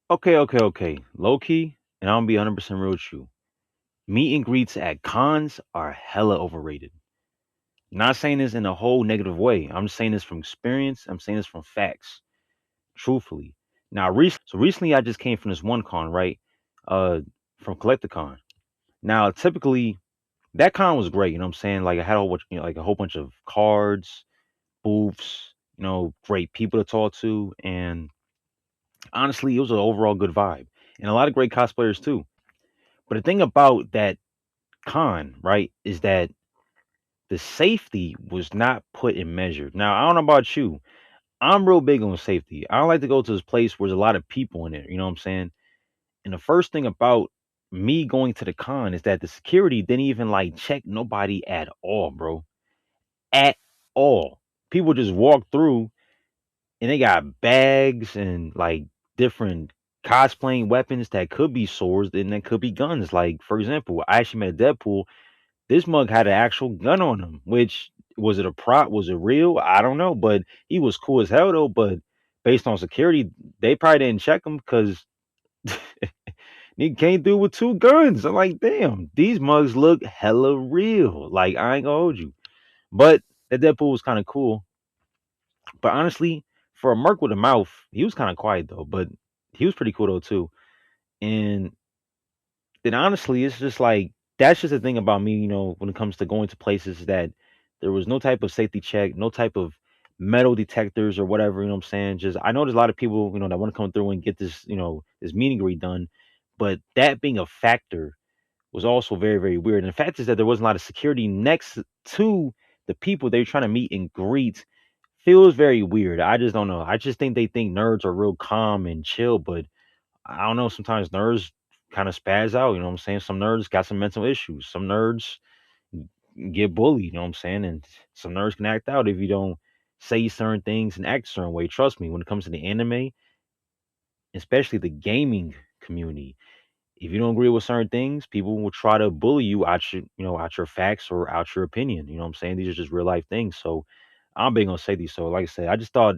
Okay. Low key, and I'm gonna be 100% real with you. Meet and greets at cons are hella overrated. Not saying this in a whole negative way. I'm saying this from experience. I'm saying this from facts, truthfully. Now, recently I just came from this one con, right? Uh, from Collecticon. Now, typically that con was great. You know what I'm saying? Like I had a whole bunch, like a whole bunch of cards, booths, great people to talk to, and honestly, it was an overall good vibe, and a lot of great cosplayers too. But the thing about that con, right, is that the safety was not put in measure. Now, I don't know about you. I'm real big on safety. I don't like to go to this place where there's a lot of people in it. You know what I'm saying? And the first thing about me going to the con is that the security didn't even like check nobody at all, bro. At all. People just walk through and they got bags and like different cosplaying weapons that could be swords and that could be guns. Like, for example, I actually met a Deadpool. This mug had an actual gun on him, which was it a prop? Was it real? I don't know, but he was cool as hell though. But based on security, they probably didn't check him because he came through with two guns. I'm like, damn, these mugs look hella real. Like, I ain't gonna hold you. But that Deadpool was kind of cool. But honestly, for a merc with a mouth, he was kind of quiet though. But he was pretty cool though too. And then honestly, it's just like that's just the thing about me, when it comes to going to places that there was no type of safety check, no type of metal detectors or whatever, you know what I'm saying? Just I know there's a lot of people, that want to come through and get this, this meet and greet done, but that being a factor was also very, very weird. And the fact is that there wasn't a lot of security next to the people they were trying to meet and greet feels very weird. I just don't know. I just think they think nerds are real calm and chill, but I don't know. Sometimes nerds kind of spaz out. You know what I'm saying? Some nerds got some mental issues. Some nerds get bullied. You know what I'm saying? And some nerds can act out if you don't say certain things and act a certain way. Trust me, when it comes to the anime, especially the gaming community, if you don't agree with certain things, people will try to bully you out out your facts or out your opinion. You know what I'm saying? These are just real life things. So I'm big on safety. So like I said, I just thought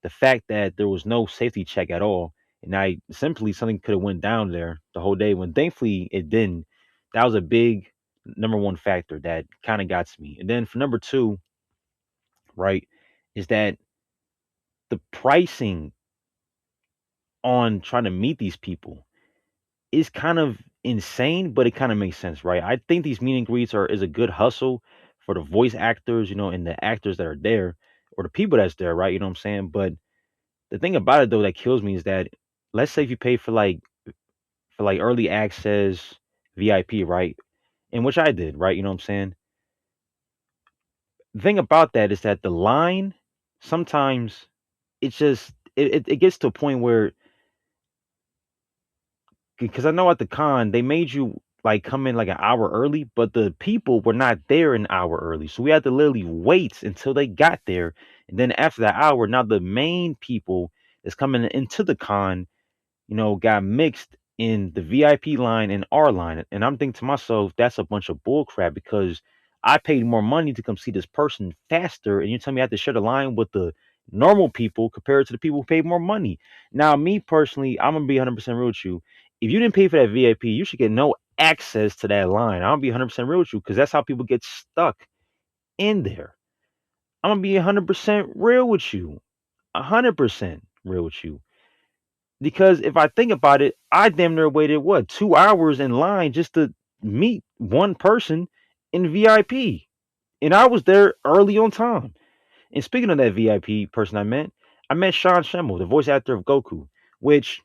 the fact that there was no safety check at all, and I simply something could have went down there the whole day when thankfully it didn't. That was a big number one factor that kind of got to me. And then for number two, right, is that the pricing on trying to meet these people is kind of insane, but it kind of makes sense, right? I think these meet and greets are is a good hustle for the voice actors, and the actors that are there or the people that's there, right? You know what I'm saying? But the thing about it though that kills me is that let's say if you pay for like early access VIP, right? And which I did, right? You know what I'm saying? The thing about that is that the line sometimes it's just it gets to a point where because I know at the con they made you like come in like an hour early, but the people were not there an hour early, so we had to literally wait until they got there, and then after that hour, now the main people that's coming into the con, got mixed in the VIP line and our line, and I'm thinking to myself, that's a bunch of bull crap because I paid more money to come see this person faster, and you tell me I have to share the line with the normal people compared to the people who paid more money. Now, me personally, I'm gonna be 100% real with you. If you didn't pay for that VIP, you should get no access to that line. I'm gonna be 100% real with you because that's how people get stuck in there. I'm gonna be 100% real with you. 100% real with you. Because if I think about it, I damn near waited what 2 hours in line just to meet one person in VIP, and I was there early on time. And speaking of that VIP person I met Sean Schemmel, the voice actor of Goku, which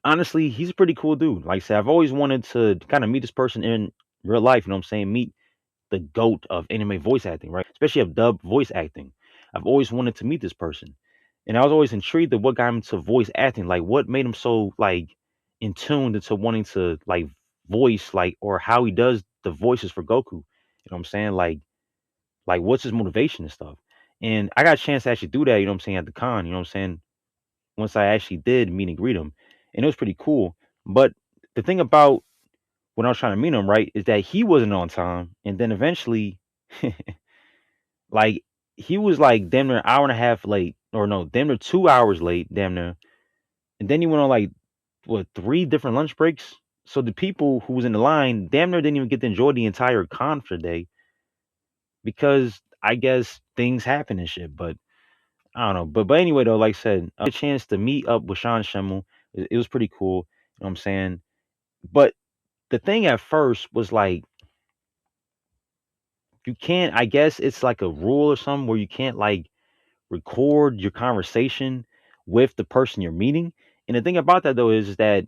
honestly he's a pretty cool dude. Like I said, I've always wanted to kind of meet this person in real life. You know what I'm saying? Meet the goat of anime voice acting, right? Especially of dub voice acting. I've always wanted to meet this person. And I was always intrigued at what got him to voice acting. Like what made him so like in tune into wanting to like voice like or how he does the voices for Goku. You know what I'm saying? Like what's his motivation and stuff. And I got a chance to actually do that, you know what I'm saying, at the con, you know what I'm saying? Once I actually did meet and greet him. And it was pretty cool. But the thing about when I was trying to meet him, right, is that he wasn't on time. And then eventually like he was like damn near an hour and a half late, or no, damn near 2 hours late, damn near. And then he went on like what, 3 different lunch breaks. So the people who was in the line damn near didn't even get to enjoy the entire con for the day because I guess things happen and shit. But I don't know. But anyway though, like I said, a chance to meet up with Sean Schemmel. It was pretty cool. You know what I'm saying? But the thing at first was like you can't. I guess it's like a rule or something where you can't like record your conversation with the person you're meeting. And the thing about that though is that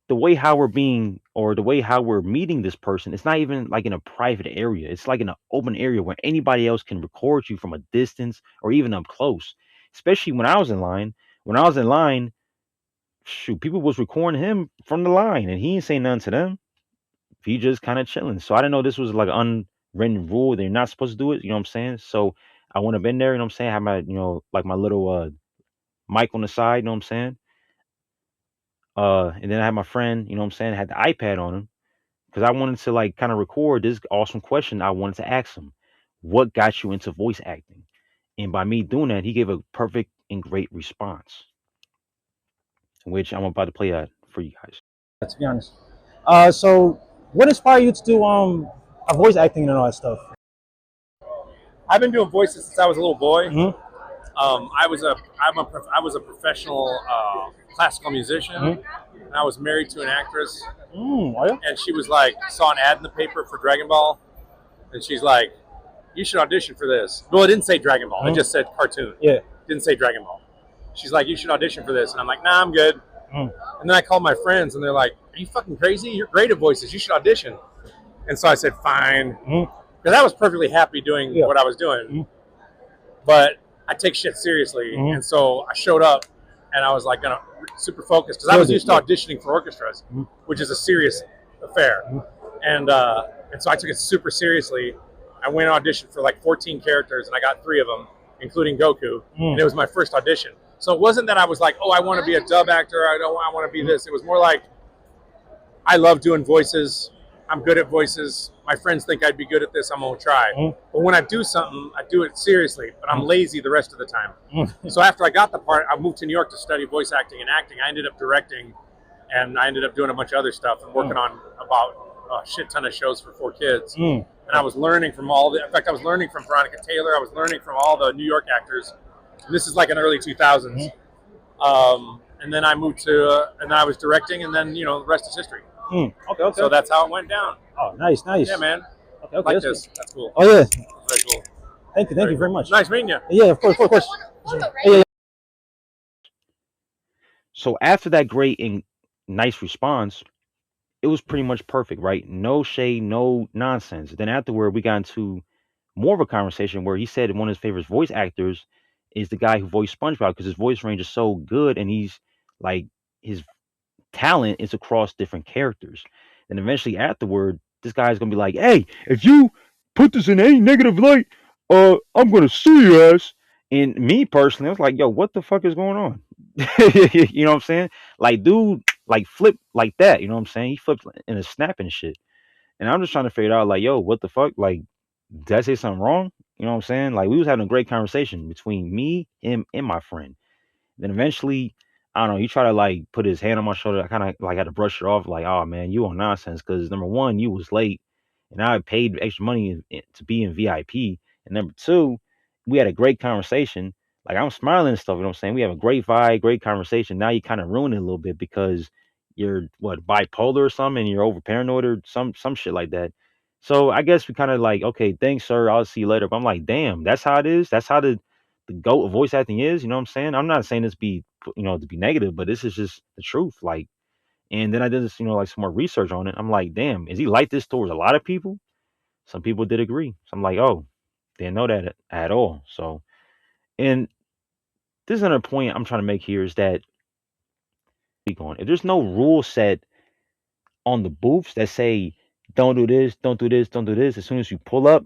the way how we're being or the way how we're meeting this person, it's not even like in a private area. It's like in an open area where anybody else can record you from a distance or even up close. Especially when I was in line. When I was in line, shoot, people was recording him from the line and he ain't saying nothing to them. He just kind of chilling. So I didn't know this was like an unwritten rule that you're not supposed to do it. You know what I'm saying? So I went up in there, you know what I'm saying? I had my, like my little mic on the side, you know what I'm saying? And then I had my friend, you know what I'm saying, had the iPad on him because I wanted to like kind of record this awesome question I wanted to ask him. What got you into voice acting? And by me doing that, he gave a perfect and great response, which I'm about to play that for you guys. To be honest. So what inspired you to do a voice acting and all that stuff? I've been doing voices since I was a little boy. Mm-hmm. I was a professional classical musician, and I was married to an actress. Oh yeah. And she was like, saw an ad in the paper for Dragon Ball, and she's like, "You should audition for this." Well, it didn't say Dragon Ball; it just said cartoon. Yeah. It didn't say Dragon Ball. She's like, "You should audition for this," and I'm like, "Nah, I'm good." Mm. And then I called my friends, and they're like, "Are you fucking crazy? You're great at voices. You should audition." And so I said, "Fine," because I was perfectly happy doing what I was doing. But I take shit seriously, and so I showed up, and I was like gonna super focused because I was used to auditioning for orchestras, which is a serious affair, and so I took it super seriously. I went and auditioned for like 14 characters, and I got 3 of them, including Goku, and it was my first audition. So it wasn't that I was like, oh, I want to be a dub actor. I want to be this. It was more like I love doing voices. I'm good at voices. My friends think I'd be good at this. I'm gonna try. But when I do something, I do it seriously. But I'm lazy the rest of the time. So after I got the part, I moved to New York to study voice acting and acting. I ended up directing, and I ended up doing a bunch of other stuff and working on about a shit ton of shows for 4 kids. And I was learning from in fact, I was learning from Veronica Taylor. I was learning from all the New York actors. And this is like in early 2000s. And then I moved to, and then I was directing, and then the rest is history. Okay. So that's how it went down. Oh, nice. Yeah, man. Okay. Like this. That's cool. Oh yeah. Very cool. Thank you very much. Nice meeting you. Yeah, of course. Yeah. So after that great and nice response, it was pretty much perfect, right? No shade, no nonsense. Then afterward, we got into more of a conversation where he said one of his favorite voice actors is the guy who voiced SpongeBob because his voice range is so good and he's like his talent is across different characters. And eventually afterward, this guy's gonna be like, "Hey, if you put this in any negative light, I'm gonna sue your ass." And me personally, I was like, "Yo, what the fuck is going on?" You know what I'm saying? Like, dude, like flip like that. You know what I'm saying? He flipped in a snap and shit. And I'm just trying to figure it out, like, yo, what the fuck? Like, did I say something wrong? You know what I'm saying? Like, we was having a great conversation between me, him, and my friend. Then eventually, I don't know, he tried to like put his hand on my shoulder. I kind of like had to brush it off, like, oh man, you on nonsense. Because number one, you was late, and I paid extra money to be in VIP. And number two, we had a great conversation. Like I'm smiling and stuff. You know what I'm saying? We have a great vibe, great conversation. Now you kind of ruin it a little bit because you're what bipolar or something, and you're over paranoid or some shit like that. So I guess we kind of like, okay, thanks, sir. I'll see you later. But I'm like, damn, that's how it is. That's how the goat of voice acting is. You know what I'm saying? I'm not saying this be to be negative, but this is just the truth. Like, and then I did this, like some more research on it. I'm like, damn, is he like this towards a lot of people? Some people did agree. So I'm like, oh, didn't know that at all. So, and this is another point I'm trying to make here is that if there's no rule set on the booths that say don't do this, don't do this, don't do this, as soon as you pull up,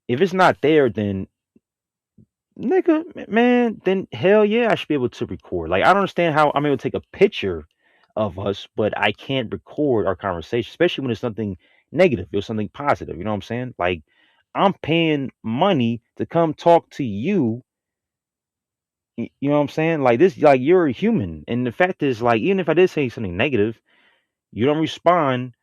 if it's not there, then nigga, man, then hell yeah, I should be able to record. Like, I don't understand how I'm able to take a picture of us, but I can't record our conversation, especially when it's something negative or something positive. You know what I'm saying? Like, I'm paying money to come talk to you, You know what I'm saying? Like this, like you're a human, and the fact is, like even if I did say something negative, you don't respond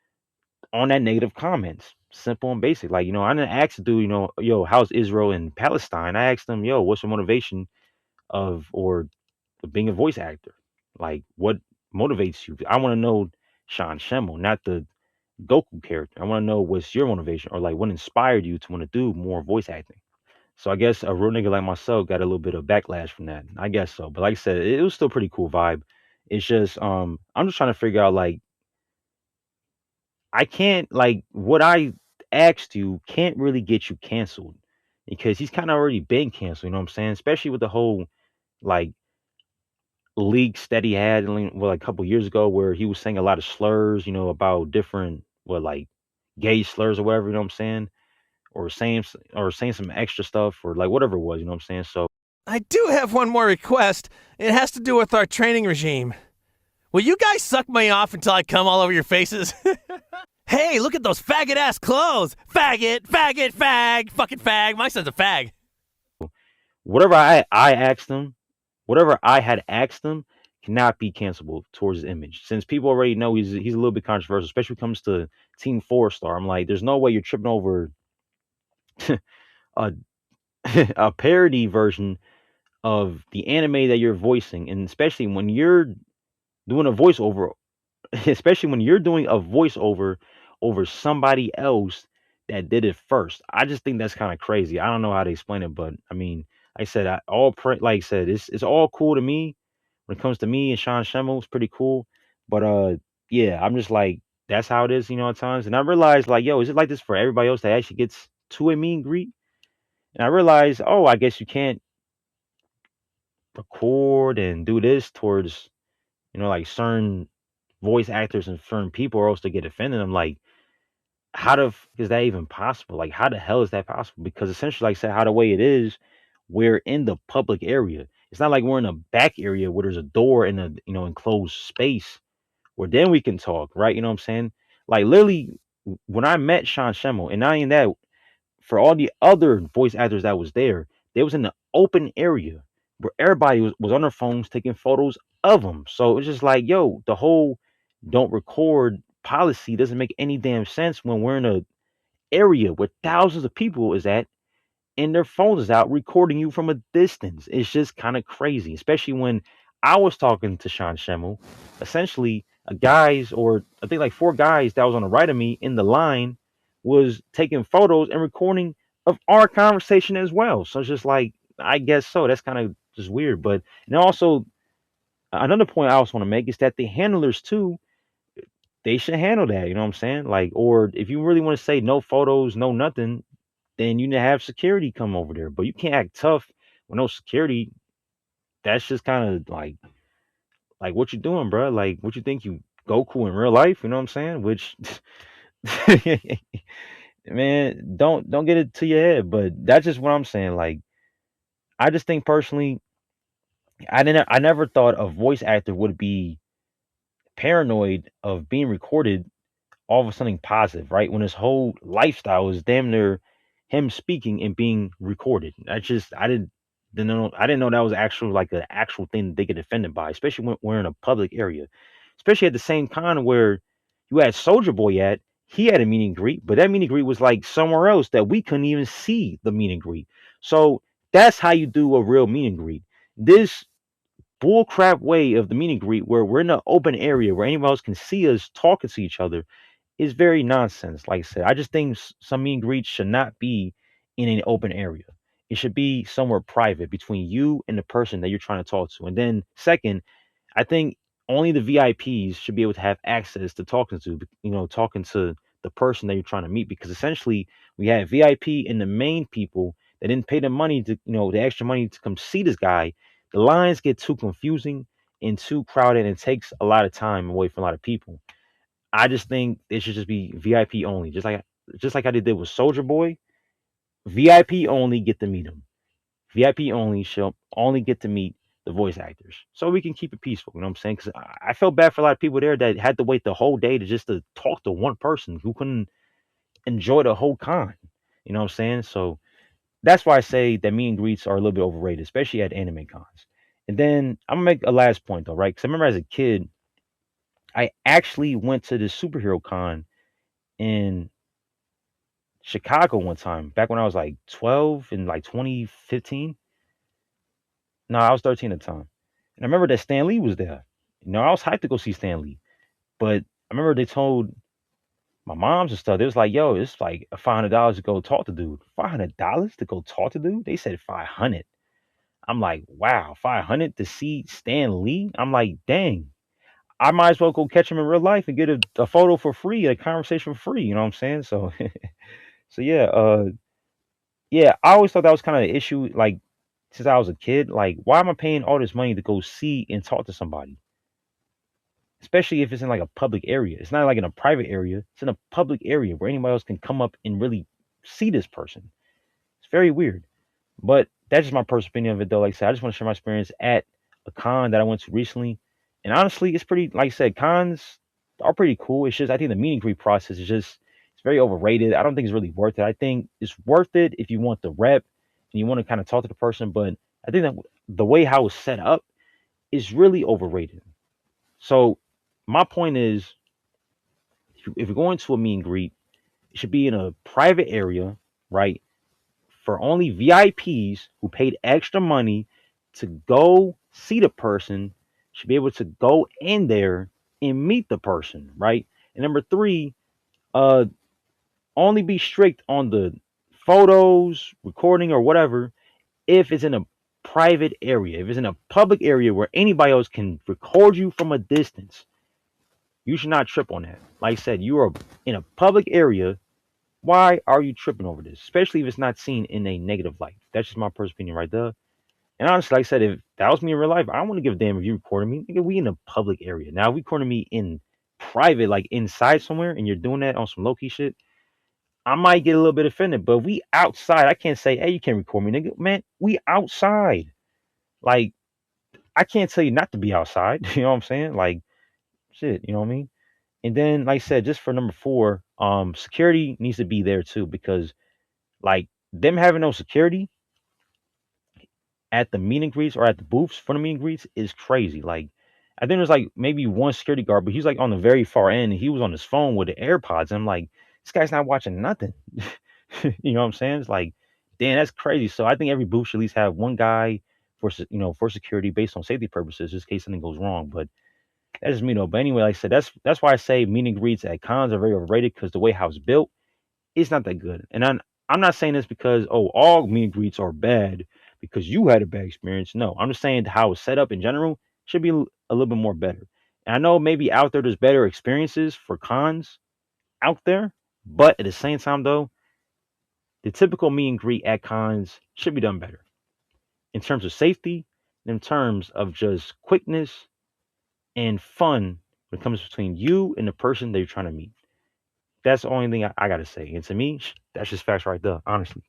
on that negative comments. Simple and basic. Like I didn't ask the dude, yo, how's Israel and Palestine? I asked him, yo, what's the motivation of or being a voice actor? Like what motivates you? I want to know Sean Schemmel, not the Goku character. I want to know what's your motivation or like what inspired you to want to do more voice acting. So I guess a real nigga like myself got a little bit of backlash from that. I guess so. But like I said, it was still pretty cool vibe. It's just I'm just trying to figure out like I can't like what I asked you can't really get you canceled because he's kind of already been canceled, you know what I'm saying? Especially with the whole like leaks that he had well, like a couple years ago where he was saying a lot of slurs, about different like gay slurs or whatever, you know what I'm saying? Or saying some extra stuff or like whatever it was, you know what I'm saying? So I do have one more request. It has to do with our training regime. Will you guys suck me off until I come all over your faces? Hey, look at those faggot ass clothes. Faggot, faggot, fag, fucking fag. My son's a fag. whatever I asked him, whatever I had asked him cannot be cancelable towards his image. Since people already know he's a little bit controversial, especially when it comes to Team Four Star. I'm like, there's no way you're tripping over a a parody version of the anime that you're voicing, and especially when you're doing a voiceover, especially when you're doing a voiceover over somebody else that did it first. I just think that's kind of crazy. I don't know how to explain it, but I mean, like I said, like I said, it's all cool to me when it comes to me and Sean Schemmel. It's pretty cool, but yeah, I'm just like that's how it is, at times. And I realized like, yo, is it like this for everybody else that actually gets to a meet and greet? And I realized, oh, I guess you can't record and do this towards, like certain voice actors and certain people, or else they get offended. I'm like, is that even possible? Like, how the hell is that possible? Because essentially, like I said, how the way it is, we're in the public area. It's not like we're in a back area where there's a door in a enclosed space where then we can talk, right? You know what I'm saying? Like literally, when I met Sean Schemmel, and not even that, for all the other voice actors that was there, they was in the open area where everybody was on their phones taking photos of them. So it was just like, yo, the whole don't record policy doesn't make any damn sense when we're in a area where thousands of people is at and their phones is out recording you from a distance. It's just kind of crazy, especially when I was talking to Sean Schemmel. Essentially, a guys, or I think like four guys that was on the right of me in the line was taking photos and recording of our conversation as well. So it's just like, I guess so. That's kind of just weird. But and also another point I also want to make is that the handlers too, they should handle that. You know what I'm saying? Like, or if you really want to say no photos, no nothing, then you need to have security come over there. But you can't act tough with no security. That's just kind of like what you doing, bro? Like what you think you Goku in real life? You know what I'm saying? Which man, don't get it to your head. But that's just what I'm saying. Like I just think personally, I never thought a voice actor would be paranoid of being recorded all of a sudden positive, right? When his whole lifestyle is damn near him speaking and being recorded. I didn't know that was actual like an actual thing that they get offended by, especially when we're in a public area. Especially at the same time where you had Soldier Boy at, he had a meet and greet, but that meet and greet was like somewhere else that we couldn't even see the meet and greet. So that's how you do a real meet and greet. This bullcrap way of the meet and greet where we're in an open area where anyone else can see us talking to each other is very nonsense. Like I said, I just think some meet and greets should not be in an open area. It should be somewhere private between you and the person that you're trying to talk to. And then, second, I think only the VIPs should be able to have access to talking to the person that you're trying to meet. Because essentially, we have VIP and the main people that didn't pay the money the extra money to come see this guy. The lines get too confusing and too crowded, and it takes a lot of time away from a lot of people. I just think it should just be VIP only, just like I did with Soldier Boy. VIP only get to meet him. VIP only should only get to meet the voice actors, so we can keep it peaceful. You know what I'm saying? Because I felt bad for a lot of people there that had to wait the whole day to talk to one person who couldn't enjoy the whole con. You know what I'm saying? So that's why I say that meet and greets are a little bit overrated, especially at anime cons. And then I'm gonna make a last point though, right? Because I remember as a kid, I actually went to the superhero con in Chicago one time, back when I was like 12 in like 2015. No, I was 13 at the time. And I remember that Stan Lee was there. I was hyped to go see Stan Lee. But I remember they told my moms and stuff, they was like, yo, it's like $500 to go talk to dude. $500 to go talk to dude? They said 500. I'm like, wow, 500 to see Stan Lee? I'm like, dang, I might as well go catch him in real life and get a photo for free, a conversation for free. You know what I'm saying? So, so yeah, I always thought that was kind of an issue. Like, since I was a kid, like, why am I paying all this money to go see and talk to somebody? Especially if it's in like a public area. It's not like in a private area. It's in a public area where anybody else can come up and really see this person. It's very weird. But that's just my personal opinion of it, though. Like I said, I just want to share my experience at a con that I went to recently. And honestly, it's pretty, like I said, cons are pretty cool. It's just, I think the meet and greet process is just, it's very overrated. I don't think it's really worth it. I think it's worth it if you want the rep and you want to kind of talk to the person. But I think that the way how it's set up is really overrated. So my point is, if you're going to a meet and greet, it should be in a private area, right? For only VIPs who paid extra money to go see the person should be able to go in there and meet the person, right? And number three, uh, only be strict on the photos, recording, or whatever if it's in a private area. If it's in a public area where anybody else can record you from a distance, you should not trip on that. Like I said, you are in a public area. Why are you tripping over this? Especially if it's not seen in a negative light. That's just my personal opinion right there. And honestly, like I said, if that was me in real life, I don't want to give a damn if you recording me. Nigga, we in a public area. Now, if you recording me in private, like inside somewhere, and you're doing that on some low key shit, I might get a little bit offended. But we outside. I can't say, hey, you can't record me, nigga. Man, we outside. Like, I can't tell you not to be outside. You know what I'm saying? Like, shit, you know what I mean? And then, like I said, just for number four, security needs to be there too, because like them having no security at the meet and greets or at the booths for the meet and greets is crazy. Like, I think there's like maybe one security guard, but he's like on the very far end and he was on his phone with the AirPods. And I'm like, this guy's not watching nothing. You know what I'm saying? It's like, damn, that's crazy. So I think every booth should at least have one guy for for security based on safety purposes, just in case something goes wrong. But that's just me though. But anyway, like I said, that's why I say meet and greets at cons are very overrated because the way how it's built, it's not that good. And I'm not saying this because all meet and greets are bad because you had a bad experience. No, I'm just saying how it's set up in general should be a little bit more better. And I know maybe out there there's better experiences for cons out there, but at the same time though, the typical meet and greet at cons should be done better in terms of safety, in terms of just quickness and fun when it comes between you and the person that you're trying to meet. That's the only thing I gotta say. And to me, that's just facts right there, honestly.